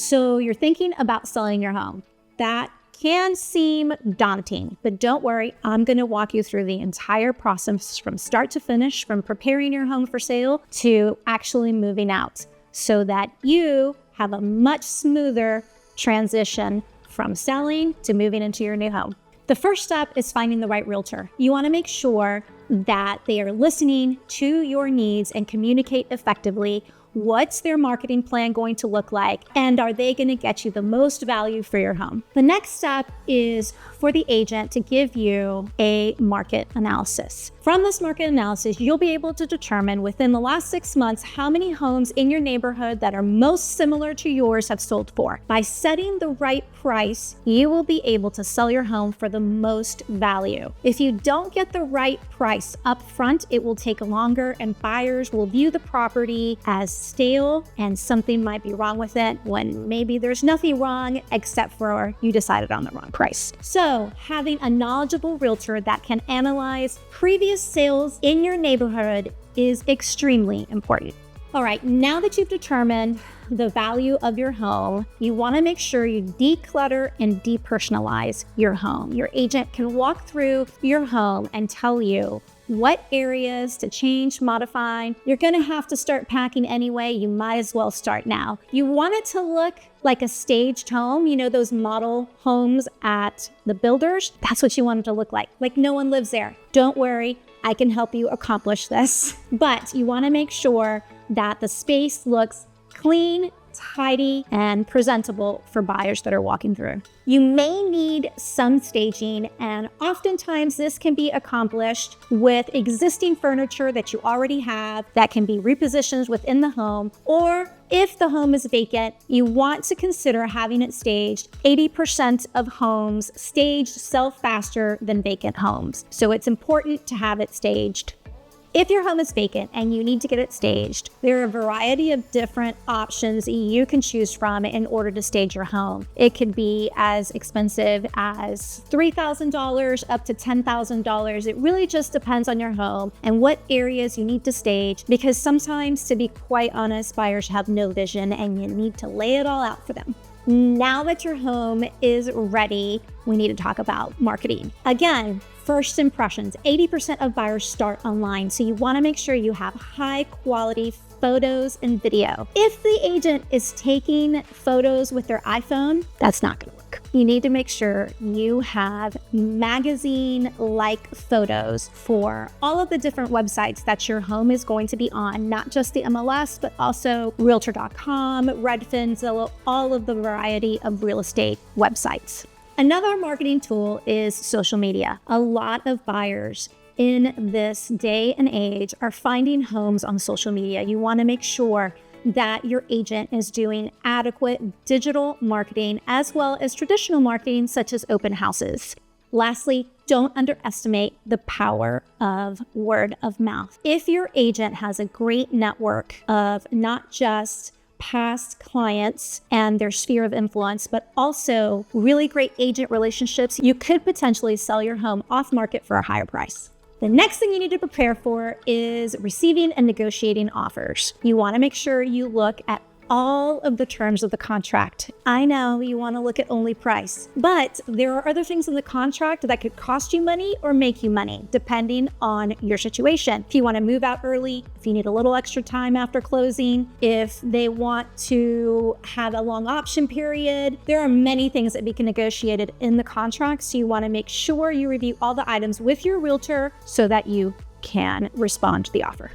So you're thinking about selling your home. That can seem daunting, but don't worry, I'm going to walk you through the entire process from start to finish, from preparing your home for sale to actually moving out, so that you have a much smoother transition from selling to moving into your new home. The first step is finding the right realtor. You want to make sure that they are listening to your needs and communicate effectively. What's their marketing plan going to look like? And are they going to get you the most value for your home? The next step is for the agent to give you a market analysis. From this market analysis, you'll be able to determine within the last 6 months how many homes in your neighborhood that are most similar to yours have sold for. By setting the right price, you will be able to sell your home for the most value. If you don't get the right price up front, it will take longer and buyers will view the property as stale and something might be wrong with it when maybe there's nothing wrong except for you decided on the wrong price. So having a knowledgeable realtor that can analyze previous sales in your neighborhood is extremely important. All right, now that you've determined the value of your home, you want to make sure you declutter and depersonalize your home. Your agent can walk through your home and tell you what areas to change, modify. You're going to have to start packing anyway. You might as well start now. You want it to look like a staged home. You know, those model homes at the builders? That's what you want it to look like no one lives there. Don't worry, I can help you accomplish this. But you want to make sure that the space looks clean, tidy, and presentable for buyers that are walking through. You may need some staging, and oftentimes this can be accomplished with existing furniture that you already have that can be repositioned within the home, or if the home is vacant, you want to consider having it staged. 80% of homes staged sell faster than vacant homes, so it's important to have it staged. If your home is vacant and you need to get it staged, there are a variety of different options you can choose from in order to stage your home. It could be as expensive as $3,000 up to $10,000. It really just depends on your home and what areas you need to stage, because sometimes, to be quite honest, buyers have no vision and you need to lay it all out for them. Now that your home is ready, we need to talk about marketing. Again, first impressions. 80% of buyers start online, so you want to make sure you have high quality photos and video. If the agent is taking photos with their iPhone, that's not going to work. You need to make sure you have magazine-like photos for all of the different websites that your home is going to be on, not just the MLS, but also Realtor.com, Redfin, Zillow, all of the variety of real estate websites. Another marketing tool is social media. A lot of buyers in this day and age are finding homes on social media. You want to make sure that your agent is doing adequate digital marketing as well as traditional marketing such as open houses. Lastly, don't underestimate the power of word of mouth. If your agent has a great network of not just past clients and their sphere of influence, but also really great agent relationships, you could potentially sell your home off market for a higher price. The next thing you need to prepare for is receiving and negotiating offers. You want to make sure you look at all of the terms of the contract. I know you want to look at only price, but there are other things in the contract that could cost you money or make you money, depending on your situation. If you want to move out early, if you need a little extra time after closing, if they want to have a long option period, there are many things that can be negotiated in the contract. So you want to make sure you review all the items with your realtor so that you can respond to the offer.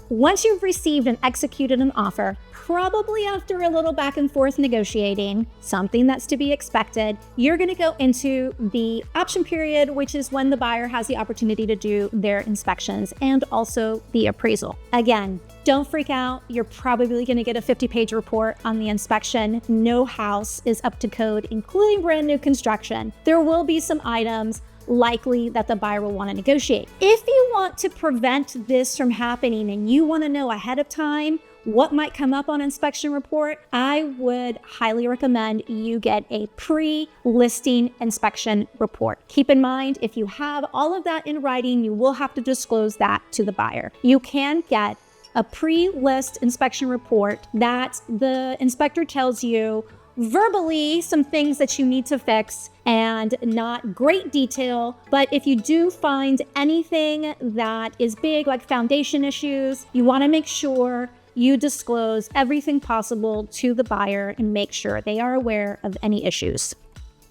Once you've received and executed an offer, probably after a little back and forth negotiating, something that's to be expected, you're going to go into the option period, which is when the buyer has the opportunity to do their inspections and also the appraisal. Again, don't freak out. You're probably going to get a 50-page report on the inspection. No house is up to code, including brand new construction. There will be some items likely that the buyer will want to negotiate. If you want to prevent this from happening and you want to know ahead of time what might come up on inspection report, I would highly recommend you get a pre-listing inspection report. Keep in mind, if you have all of that in writing, you will have to disclose that to the buyer. You can get a pre-list inspection report that the inspector tells you verbally some things that you need to fix, and not great detail, but if you do find anything that is big, like foundation issues, you want to make sure you disclose everything possible to the buyer and make sure they are aware of any issues.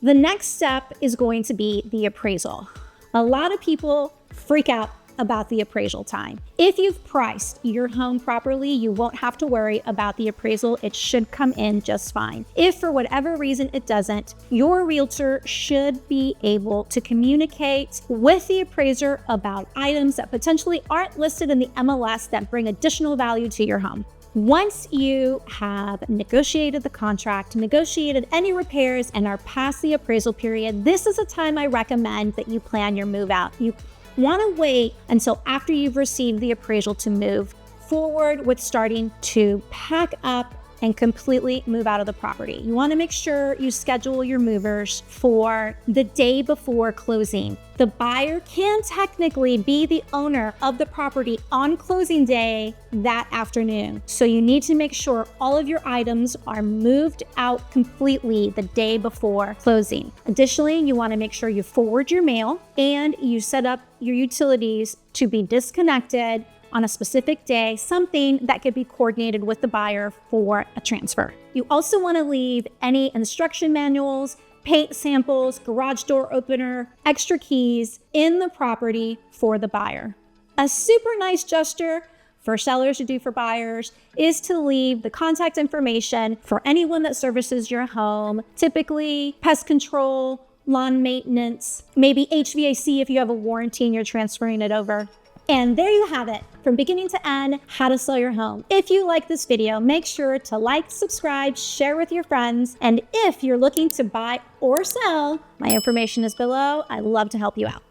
The next step is going to be the appraisal. A lot of people freak out about the appraisal time. If you've priced your home properly, you won't have to worry about the appraisal. It should come in just fine. If for whatever reason it doesn't, your realtor should be able to communicate with the appraiser about items that potentially aren't listed in the MLS that bring additional value to your home. Once you have negotiated the contract, negotiated any repairs, and are past the appraisal period, this is a time I recommend that you plan your move out. You want to wait until after you've received the appraisal to move forward with starting to pack up and completely move out of the property. You want to make sure you schedule your movers for the day before closing. The buyer can technically be the owner of the property on closing day that afternoon. So you need to make sure all of your items are moved out completely the day before closing. Additionally, you want to make sure you forward your mail and you set up your utilities to be disconnected on a specific day, something that could be coordinated with the buyer for a transfer. You also want to leave any instruction manuals, paint samples, garage door opener, extra keys in the property for the buyer. A super nice gesture for sellers to do for buyers is to leave the contact information for anyone that services your home, typically pest control, lawn maintenance, maybe HVAC if you have a warranty and you're transferring it over. And there you have it, from beginning to end, how to sell your home. If you like this video, make sure to like, subscribe, share with your friends. And if you're looking to buy or sell, my information is below. I'd love to help you out.